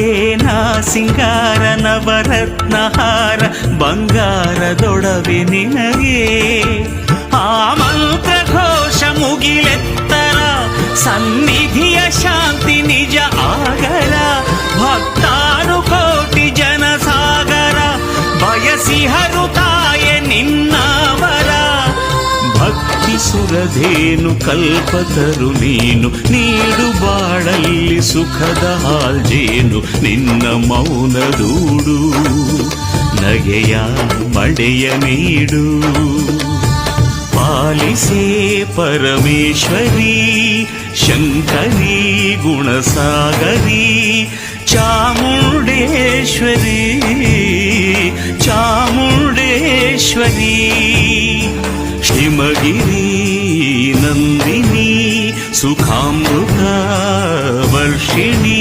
ಏನ ಸಿಂಗಾರ ನವರತ್ನಹಾರ ಬಂಗಾರದೊಡವೆ ನಿನಗೆ ಆ ಮಂತ್ರ ಘೋಷ ಮುಗಿಲೆತ್ತರ ಸನ್ನಿಧಿಯ ಶಾಂತಿ ನಿಜ ಆಗರ ಭಕ್ತಾರು ಕೋಟಿ ಜನಸಾಗರ ಬಯಸಿಹರು ತಾಯೆ ನಿನ್ನವರ ಭಕ್ತಿ ಸುರಧೇನು ಕಲ್ಪತರು ನೀನು ನೀಡು ಬಾಳಲ್ಲಿ ಸುಖದ ಹಾಲ್ಜೇನು ನಿನ್ನ ಮೌನ ದೂಡು ನಗೆಯ ಮಳೆಯ ನೀಡು ಪಾಲಿಸೇ ಪರಮೇಶ್ವರಿ ಶಂಕರಿ ಗುಣಸಾಗರಿ ಚಾಮುಂಡೇಶ್ವರಿ ಚಾಮುಂಡೇಶ್ವರಿ ಹಿಮಗಿರಿ ನಂದಿನಿ ಸುಖಾಮೃತ ವರ್ಷಿಣಿ